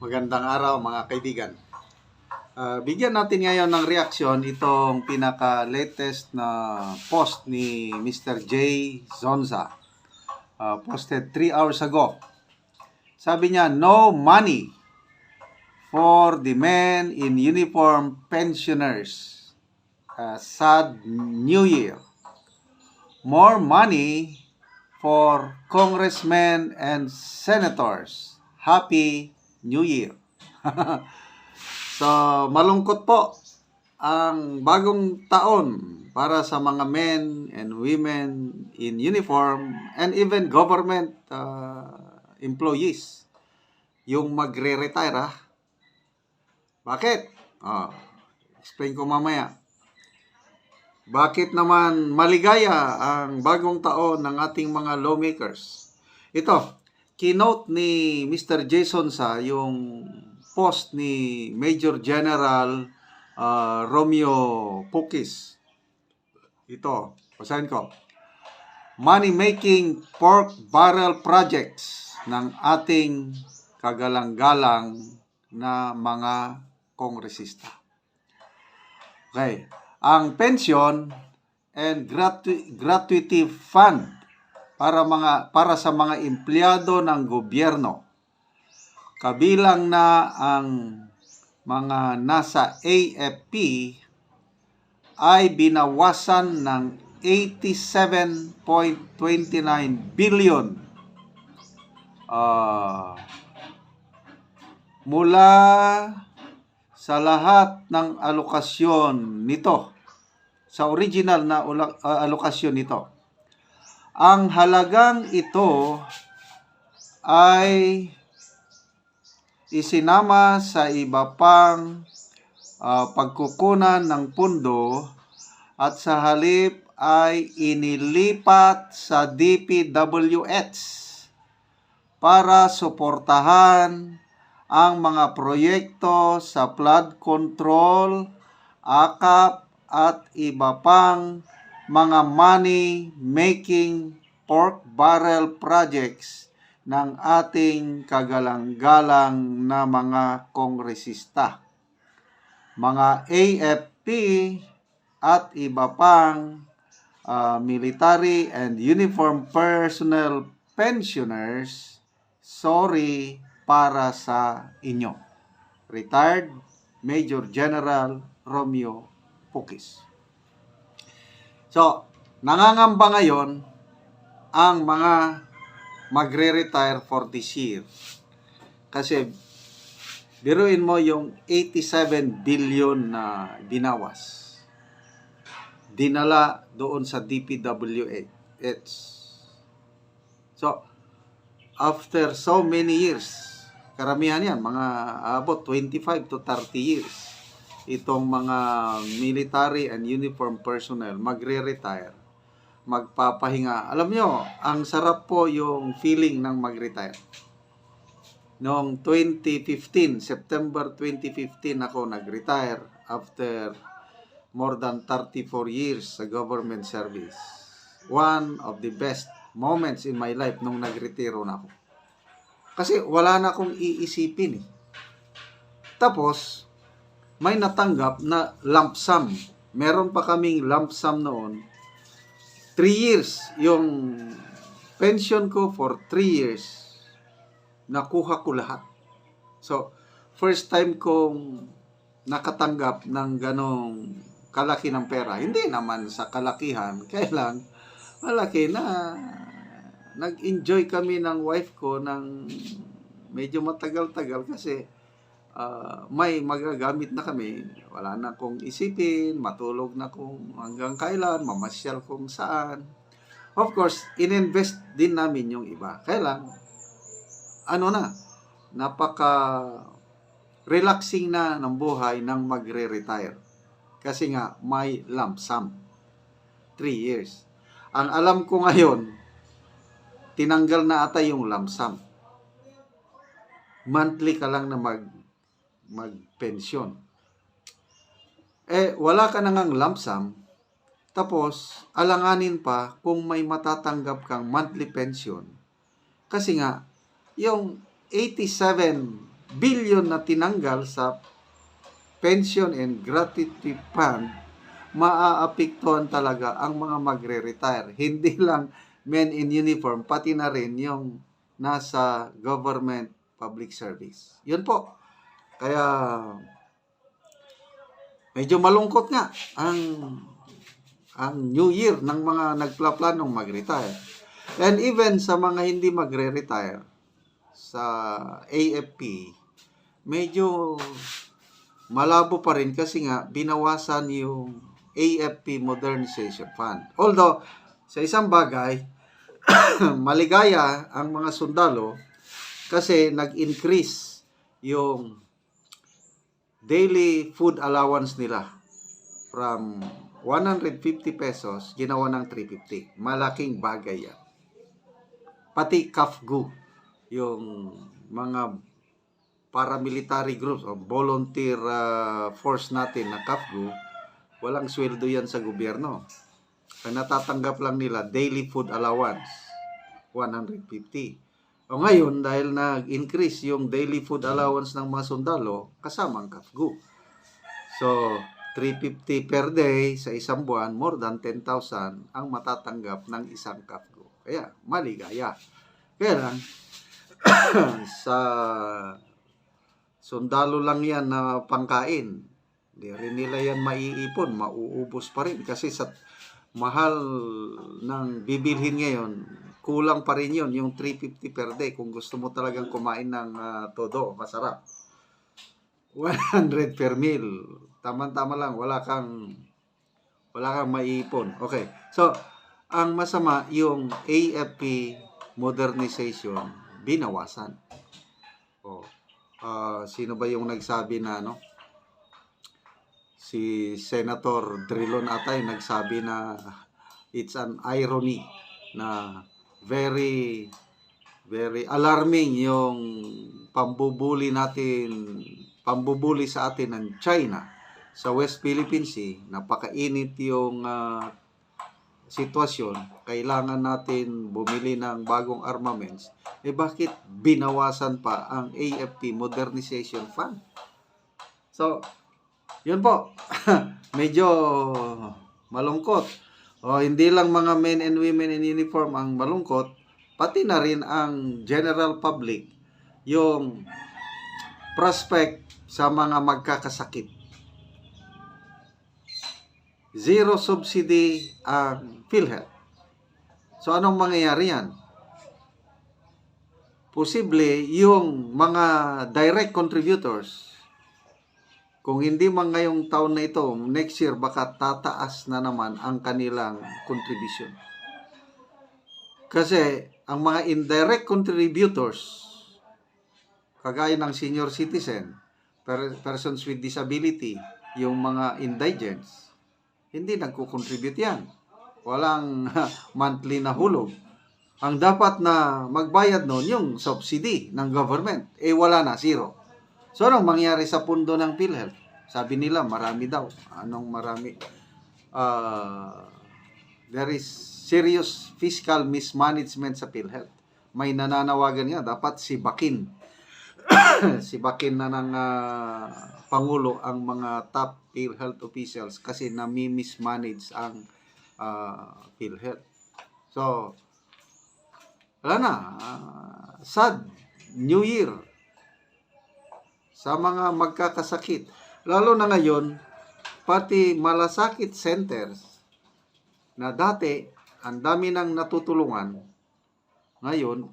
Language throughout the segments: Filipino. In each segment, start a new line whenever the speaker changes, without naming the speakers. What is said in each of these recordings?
Magandang araw mga kaibigan. Bigyan natin ngayon ng reaksyon itong pinaka-latest na post ni Mr. J. Zonza. Posted 3 hours ago. Sabi niya, no money for the men in uniform pensioners. Sad New Year. More money for congressmen and senators. Happy New Year. So, malungkot po ang bagong taon para sa mga men and women in uniform and even government employees. Yung magre-retire, Bakit? Explain ko mamaya. Bakit naman maligaya ang bagong taon ng ating mga lawmakers? Ito, keynote ni Mr. Jason sa yung post ni Major General Romeo Pukis. Ito, basahin ko. Money-making pork barrel projects ng ating kagalang-galang na mga kongresista. Okay. Ang pension and gratuity fund para sa mga empleyado ng gobyerno. Kabilang na ang mga nasa AFP ay binawasan ng 87.29 billion mula sa lahat ng alokasyon nito, sa original na alokasyon nito. Ang halagang ito ay isinama sa iba pang pagkukunan ng pundo at sa halip ay inilipat sa DPWH para suportahan ang mga proyekto sa flood control, AKAP at iba pang mga money-making pork barrel projects ng ating kagalang-galang na mga kongresista, mga AFP at iba pang military and uniform personnel pensioners. Sorry para sa inyo. Retired Major General Romeo Pukis. So, nangangamba ngayon ang mga magre-retire for this year. Kasi, biruin mo yung 87 billion na binawas. Dinala doon sa DPWH. So, after so many years, karamihan yan, mga about 25 to 30 years, itong mga military and uniform personnel magre-retire, magpapahinga. Alam nyo, ang sarap po yung feeling ng mag-retire. Noong 2015, September 2015 ako nag-retire after more than 34 years sa government service. One of the best moments in my life nung nag-retiro na ako. Kasi wala na akong iisipin eh. Tapos, may natanggap na lump sum. Meron pa kaming lump sum noon. 3 years. Yung pension ko for 3 years, nakuha ko lahat. So, first time kong nakatanggap ng ganong kalaki ng pera. Hindi naman sa kalakihan. Kaya lang, malaki na nag-enjoy kami ng wife ko ng medyo matagal-tagal kasi may magagamit na kami. Wala na kong isipin, matulog na kung hanggang kailan, mamasyal kung saan. Of course, ininvest din namin yung iba. Kaya lang, napaka-relaxing na ng buhay ng magre-retire. Kasi nga, may lump sum. 3 years. Ang alam ko ngayon, tinanggal na ata yung lump sum. Monthly ka lang na mag-pension. Wala ka na ngang lump sum, tapos alanganin pa kung may matatanggap kang monthly pension. Kasi nga, yung 87 billion na tinanggal sa pension and gratuity fund, maaapektuhan talaga ang mga magre-retire. Hindi lang men in uniform, pati na rin yung nasa government public service. Yun po. Kaya medyo malungkot nga ang New Year ng mga nagplanong mag-retire. And even sa mga hindi magre-retire sa AFP, medyo malabo pa rin kasi nga binawasan yung AFP Modernization Fund. Although, sa isang bagay, maligaya ang mga sundalo kasi nag-increase yung daily food allowance nila from 150 pesos, ginawa ng 350. Malaking bagay yan. Pati KAFGU, yung mga paramilitary groups o volunteer force natin na KAFGU, walang sweldo yan sa gobyerno. Ang natatanggap lang nila, daily food allowance, 150. O ngayon, dahil nag-increase yung daily food allowance ng mga sundalo, kasama ang KAFGU. So, 350 per day sa isang buwan, more than 10,000 ang matatanggap ng isang KAFGU. Kaya, maligaya. Kaya lang, sa sundalo lang yan na pangkain. Hindi rin nila yan maiipon, mauubos pa rin. Kasi sa mahal ng bibilhin ngayon, kulang pa rin yun, yung 350 per day. Kung gusto mo talagang kumain ng todo, masarap. 100 per meal. Tama-tama lang, wala kang maiipon. Okay, so, ang masama, yung AFP modernization, binawasan. Sino ba yung nagsabi na si Senator Drilon atay nagsabi na it's an irony na very very alarming yung pambubuli sa atin ng China sa West Philippine Sea. Napakainit yung sitwasyon, kailangan natin bumili ng bagong armaments, bakit binawasan pa ang AFP Modernization Fund? So, yun po, medyo malungkot. Hindi lang mga men and women in uniform ang malungkot, pati na rin ang general public, yung prospect sa mga magkakasakit. Zero subsidy ang PhilHealth. So, anong mangyayari yan? Posible, yung mga direct contributors, kung hindi man ngayong taon na ito, next year, baka tataas na naman ang kanilang contribution. Kasi, ang mga indirect contributors, kagaya ng senior citizen, persons with disability, yung mga indigents, hindi nagko-contribute yan. Walang monthly na hulog. Ang dapat na magbayad noon yung subsidy ng government. Wala na, zero. So, anong mangyari sa pundo ng PhilHealth? Sabi nila, marami daw. Anong marami? There is serious fiscal mismanagement sa PhilHealth. May nananawagan nga, dapat sibakin. Sibakin na ng Pangulo ang mga top PhilHealth officials kasi nami-mismanage ang PhilHealth. So, wala na. Sad New Year sa mga magkakasakit. Lalo na ngayon, pati malasakit centers na dati ang dami nang natutulungan, ngayon,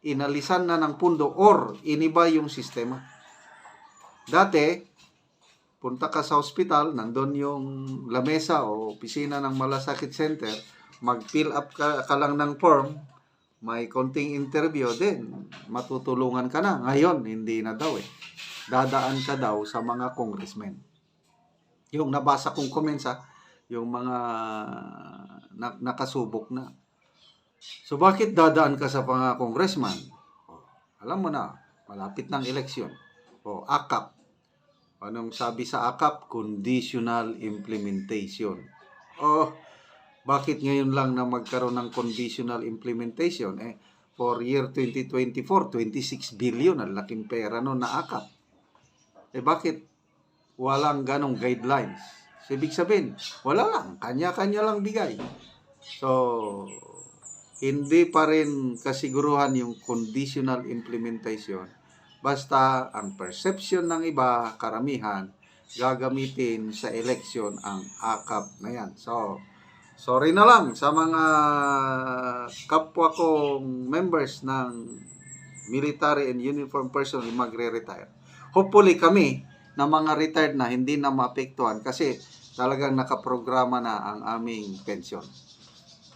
inalisan na ng pundo or iniba yung sistema. Dati, punta ka sa ospital, nandun yung lamesa o opisina ng malasakit center, mag-fill up ka lang ng form, may konting interview din, matutulungan ka na. Ngayon, hindi na daw Dadaan ka daw sa mga congressmen. Yung nabasa kong comments yung mga nakasubok na. So, bakit dadaan ka sa mga congressman? Alam mo na, malapit ng eleksyon. AKAP. Anong sabi sa AKAP? Conditional implementation. Bakit ngayon lang na magkaroon ng conditional implementation? for year 2024, 26 billion. Ang laking pera no naakap. Bakit walang ganong guidelines? So, ibig sabihin, wala lang. Kanya-kanya lang bigay. So, hindi pa rin kasiguruhan yung conditional implementation. Basta ang perception ng iba, karamihan, gagamitin sa election ang AKAP na yan. So, sorry na lang sa mga kapwa kong members ng military and uniform personnel magre-retire. Hopefully kami na mga retired na hindi na maapektuhan kasi talagang nakaprograma na ang aming pensyon.